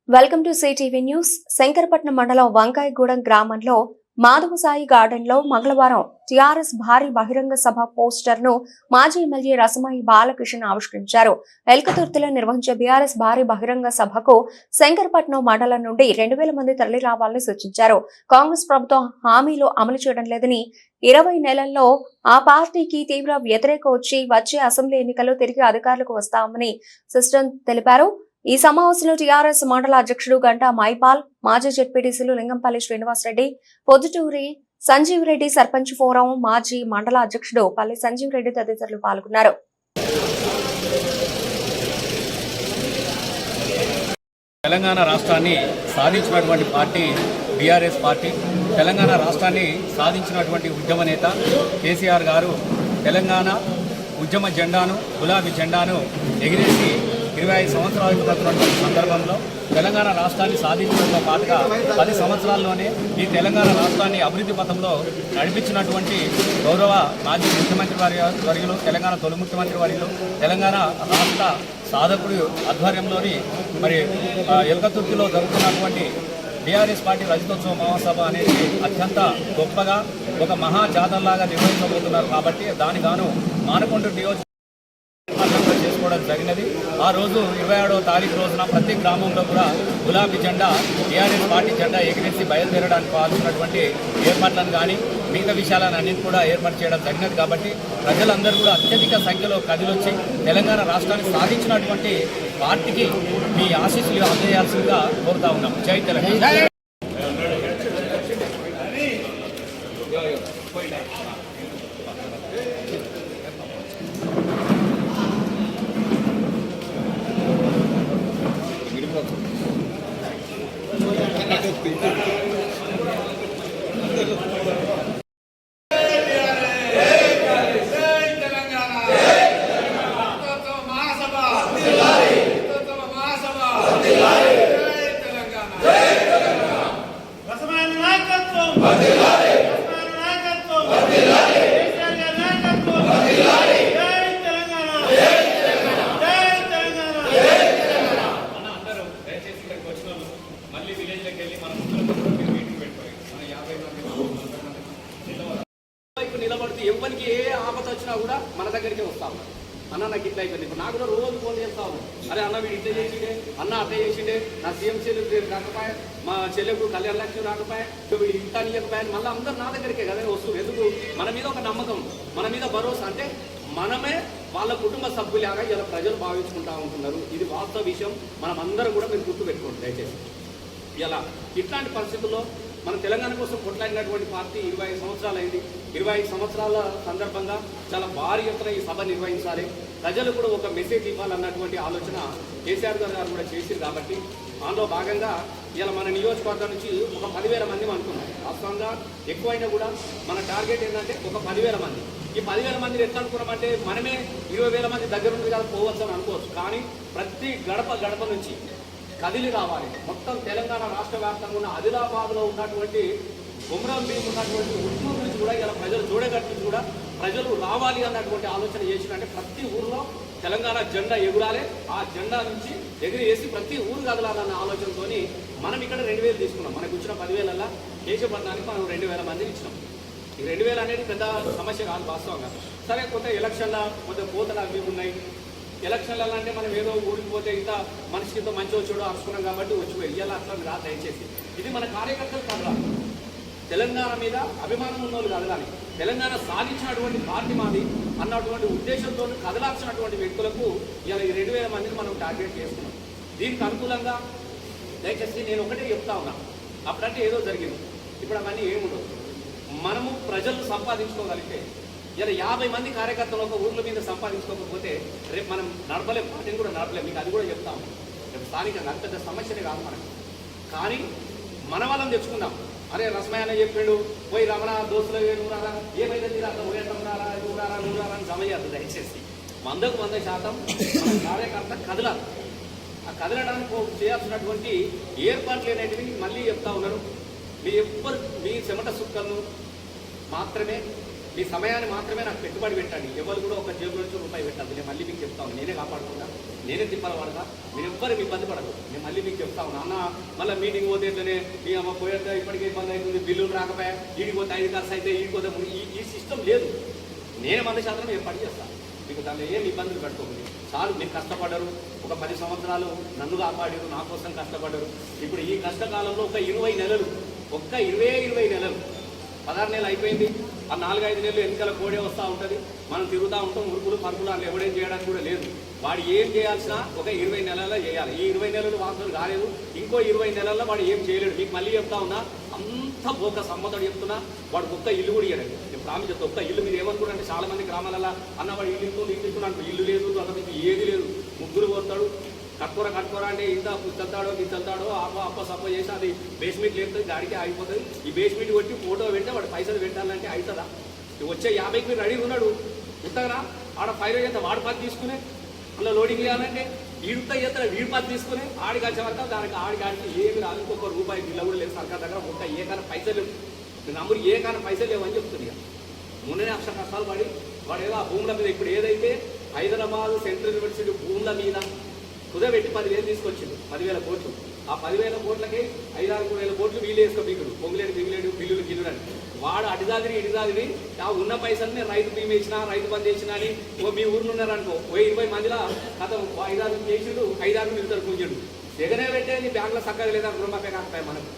Welcome to CTV news. Shankarapatnam మండలం వంకాయగూడెం గ్రామంలో మాధవసాయి garden లో మంగళవారం టీఆర్ఎస్ భారీ బహిరంగ సభ పోస్టర్ ను మాజీ ఎమ్మెల్యే రసమాయి బాలకృష్ణ ఆవిష్కరించారు. ఎల్కతుర్తిలో నిర్వహించే బీఆర్ఎస్ భారీ బహిరంగ సభకు శంకరపట్నం మండలం నుండి 2000 మంది తరలి రావాలని సూచించారు. కాంగ్రెస్ ప్రభుత్వం హామీలు అమలు చేయడం లేదని, 20 నెలల్లో ఆ పార్టీకి తీవ్ర వ్యతిరేకత వచ్చే అసెంబ్లీ ఎన్నికల్లో తిరిగి అధికారులకు వస్తామని సిస్టమ్ తెలిపారు. ఈ సమావేశంలో టీఆర్ఎస్ మండల అధ్యక్షుడు గంటా మైపాల్, మాజీ జెడ్పీటీసీలు లింగంపల్లి శ్రీనివాసరెడ్డి, పొద్దుటూరి సంజీవ్ రెడ్డి, సర్పంచ్ ఫోరం మాజీ మండల అధ్యక్షుడు పల్లి సంజీవ్ రెడ్డి తదితరులు పాల్గొన్నారు. తెలంగాణ రాష్ట్రాన్ని సాధించినటువంటి పార్టీ బీఆర్ఎస్ పార్టీ. తెలంగాణ రాష్ట్రాన్ని సాధించినటువంటి ఉద్యమ నేత కేసీఆర్ గారు తెలంగాణ ఉద్యమ జెండాను, గులాబీ జెండాను ఎగిరేసి 25 సంవత్సరాలు గడుపుతున్నటువంటి సందర్భంలో తెలంగాణ రాష్ట్రాన్ని సాధించడంతో పాటుగా 10 సంవత్సరాల్లోనే ఈ తెలంగాణ రాష్ట్రాన్ని అభివృద్ధి పథంలో నడిపించినటువంటి గౌరవ మాజీ ముఖ్యమంత్రి వర్యులు, తెలంగాణ తొలి ముఖ్యమంత్రి వర్యులు, తెలంగాణ రాష్ట్ర సాధకుడి ఆధ్వర్యంలోని మరి ఎల్కతుర్తిలో జరుగుతున్నటువంటి బీఆర్ఎస్ పార్టీ రజతోత్సవ మహాసభ అనేది అత్యంత గొప్పగా ఒక మహాజాతరలాగా నిర్వహించబోతున్నారు. కాబట్టి దానిగాను మానకొండ నియోజకవర్గంలో చేసుకోవడం జరిగినది. ఆ రోజు 27వ తారీఖు రోజున ప్రతి గ్రామంలో కూడా గులాబీ జెండా, టీఆర్ఎస్ పార్టీ జెండా ఎగిరేసి బయలుదేరడానికి కావాల్సినటువంటి ఏర్పాట్లను కానీ మిగతా విషయాలను అన్నింటి కూడా ఏర్పాటు చేయడం జరిగినది. కాబట్టి ప్రజలందరూ కూడా అత్యధిక సంఖ్యలో కదిలొచ్చి తెలంగాణ రాష్ట్రాన్ని సాధించినటువంటి పార్టీకి మీ ఆశీస్సులు అందజేయాల్సిందిగా కోరుతా ఉన్నాం. జై తెలంగాణ. నిలబడితే ఎవరికి ఏ ఆపద వచ్చినా కూడా మన దగ్గరికి వస్తా ఉన్నారు. అన్న నాకు ఇట్లా అయిపోయింది. ఇప్పుడు నాకు కూడా రోజు ఫోన్ చేస్తా ఉన్నాను, అరే అన్న వీడు ఇట్లా చేసిండే, అన్న అట్లా చేసిండే, నా సీఎం చెల్లెలు రాకపోయా, మా చెల్లెకు కళ్యాణ లక్ష్మి రాకపోయా, వీడు ఇంత నీయకపోయా, మళ్ళీ అందరూ నా దగ్గరికే కదా వస్తుంది. ఎందుకు? మన మీద ఒక నమ్మకం, మన మీద భరోసా. అంటే మనమే వాళ్ళ కుటుంబ సభ్యులాగా ఇలా ప్రజలు భావించుకుంటా ఉంటున్నారు. ఇది వాస్తవ విషయం. మనం అందరం కూడా మీరు గుర్తుపెట్టుకోండి దయచేసి. ఇలా ఇట్లాంటి పరిస్థితుల్లో మన తెలంగాణ కోసం కొట్లాడినటువంటి పార్టీ 25 సంవత్సరాలు అయింది. 25 సంవత్సరాల సందర్భంగా చాలా భారీ ఎత్తున ఈ సభ నిర్వహించాలి, ప్రజలు కూడా ఒక మెసేజ్ ఇవ్వాలన్నటువంటి ఆలోచన కేసీఆర్ గారు కూడా చేసింది. కాబట్టి అందులో భాగంగా ఇలా మన నియోజకవర్గం నుంచి ఒక 10,000 మంది అనుకున్నాం. వాస్తవంగా ఎక్కువైనా కూడా మన టార్గెట్ ఏంటంటే ఒక 10,000 మంది. ఈ 10,000 మందిని ఎట్లా అనుకున్నామంటే మనమే 20,000 మంది దగ్గర ఉంది కదా పోవచ్చు అని అనుకోవచ్చు. కానీ ప్రతి గడప నుంచి కదిలి రావాలి. మొత్తం తెలంగాణ రాష్ట్ర వ్యాప్తంగా ఉన్న ఆదిలాబాద్లో ఉన్నటువంటి కొమరం భీం ఉన్నటువంటి ఉద్యమం నుంచి కూడా ఇలా ప్రజలు చూడగట్టి కూడా ప్రజలు రావాలి అన్నటువంటి ఆలోచన చేసినట్టే ప్రతి ఊరిలో తెలంగాణ జెండా ఎగురాలి. ఆ జెండా నుంచి ఎగిరేసి ప్రతి ఊరు కదలాలన్న ఆలోచనతో మనం ఇక్కడ 2,000 తీసుకున్నాం. మనకు వచ్చిన 10,000ల్లో కేశపట్నానికి మనం 2,000 మందిని ఇచ్చినాం. ఈ 2,000 అనేది పెద్ద సమస్య కాదు వాస్తవంగా. సరే, కొంత ఎలక్షన్ల కొంత కోతలు అవి ఉన్నాయి. ఎలక్షన్లలో అంటే మనం ఏదో ఊరికి పోతే ఇంత మనిషితో మంచి వచ్చాడో అరుచుకున్నాం కాబట్టి వచ్చిపోయి ఇయ్యాల అట్లా రా దయచేసి. ఇది మన కార్యకర్తలు కదలాలి, తెలంగాణ మీద అభిమానం ఉన్నోళ్ళు కదలాలి, తెలంగాణ సాధించినటువంటి పార్టీ మాది అన్నటువంటి ఉద్దేశంతో కదలాల్సినటువంటి వ్యక్తులకు ఇలా ఈ 2,000 మందిని మనం టార్గెట్ చేసుకున్నాం. దీనికి అనుకూలంగా దయచేసి నేను ఒకటే చెప్తా ఉన్నా, అప్పుడంటే ఏదో జరిగింది, ఇప్పుడు అవన్నీ ఏముండవు. మనము ప్రజలు సంపాదించుకోగలిగితే ఇలా 50 మంది కార్యకర్తలు ఒక ఊర్ల మీద సంపాదించుకోకపోతే రేపు మనం నడపలేం, పార్టీని కూడా నడపలేం. మీకు అది కూడా చెప్తాము. రేపు స్థానికంగా అంత పెద్ద సమస్యనే కాదు మనకు. కానీ మన వాళ్ళని తెచ్చుకుందాం. అరే రసమయ్య చెప్పాడు, పోయి రమణ దోస్తులు నూరారా, ఏమైతే మీరు అట్లా పోయేటం రారా, నూరారా అని సమయ్యారు. దయచేసి 100% మన కార్యకర్త కదలాలి. ఆ కదలడానికి చేయాల్సినటువంటి ఏర్పాట్లు అనేటివి మళ్ళీ చెప్తా ఉన్నారు. మీ చెమట సుక్కలను మాత్రమే మీ సమయాన్ని మాత్రమే నాకు పెట్టుబడి పెట్టండి. ఎవరు కూడా ఒక జేబు నుంచి రూపాయి పెట్టాలి. నేను మళ్ళీ మీకు చెప్తాను, నేనే కాపాడుకుంటా, నేనే తిప్పలు పడతా, మీరు ఎవ్వరు ఇబ్బంది పడదు. నేను మళ్ళీ మీకు చెప్తాను అన్న, మళ్ళీ మీటింగ్ పోతే ఇట్లనే మీ అమ్మ పోయేట ఇప్పటికే ఇబ్బంది అవుతుంది, బిల్లులు రాకపోయా, ఈడికి పోతే 5 ఖర్చు అయితే ఈడికి పోతే ఈ సిస్టమ్ లేదు. నేను 100% నేను పని చేస్తాను. మీకు దాంట్లో ఏం ఇబ్బందులు పెట్టుకోండి. చాలు, మీరు కష్టపడ్డారు, ఒక 10 సంవత్సరాలు నన్ను కాపాడారు, నా కోసం కష్టపడ్డారు. ఇప్పుడు ఈ కష్టకాలంలో ఒక 20 నెలలు, ఒక్క 20 నెలలు, 16 నెలలు అయిపోయింది. ఆ 4-5 నెలలు ఎన్నికల కోడే వస్తూ ఉంటుంది, మనం తిరుగుతూ ఉంటాం. ఉరుకులు పరుకులు అట్లా ఎవడేం చేయడానికి కూడా లేదు. వాడు ఏం చేయాల్సిన ఒక 20 నెలల్లో చేయాలి. ఈ 20 నెలలు వాసనలు కాలేదు, ఇంకో 20 నెలల్లో వాడు ఏం చేయలేడు. మీకు మళ్ళీ చెప్తా ఉన్నా, అంత బోక సమ్మతడు చెప్తున్నా, వాడు ఒక్క ఇల్లు కూడా ఇయ్యడండి. నేను ప్రామిస్ చెప్తా, ఒక్క ఇల్లు. మీరు ఏమనుకుంటే చాలా మంది గ్రామాలలో అన్నవాడు ఇల్లు ఇల్లు ఇల్లు లేదు, అంత మీకు ఏది లేదు. ముగ్గురు పోతాడు, కట్టుకోరా అంటే ఇంత పుస్తెళ్తాడో గిత్తెళ్తాడో అప్ప సప్ప చేసి అది బేస్మెంట్ లేపుతుంది, గాడికి ఆగిపోతుంది. ఈ బేస్మెంట్ కొట్టి ఫోటో పెడితే వాడు పైసలు పెట్టాలంటే అవుతుందా? వచ్చే 50కి మీరు రెడీ ఉన్నాడు, ఉత్తగా ఆడ ఫైర్ చేస్తే వాడు పది తీసుకునే, అందులో లోడింగ్ చేయాలంటే ఈడుతా చేస్తాడు, వీడి పది తీసుకుని ఆడికి వచ్చే వరకు ఆడికి ఏమి రాదు. ఇంకొక రూపాయి బిల్ల కూడా లేదు సర్కార్ దగ్గర. ఒక్క ఏ కానీ పైసలు లేవు, మీరు నమ్ముడు ఏ కానీ పైసలు లేవని చెప్తుంది. ఇక మొన్ననే అక్షర కష్టాలు పడి వాడు ఏదో ఆ భూముల మీద, ఇప్పుడు ఏదైతే హైదరాబాద్ సెంట్రల్ యూనివర్సిటీ భూముల మీద కుదబెట్టి 10,000 తీసుకొచ్చింది, 10,000 కోట్లు. ఆ 10,000 కోట్లకి 5-6 కోట్లు వీళ్ళు వేసుకో పొంగులేడు బిల్లులు గిల్లులని. వాడు ఇడిదాదిరి ఆ ఉన్న పైసల్ని రైతు బీమా ఇచ్చినా, రైతు బంద్ చేసినా అని మీ ఊరిని ఉన్నారనుకో, 20 మందిలో కథ 5-6 చేసిండు, 5-6 మిగతాడు కూర్చుండు. జగనే పెట్టేది బ్యాంకులో చక్కగా లేదా రుణమాఫీ కాకపోయా మనకు.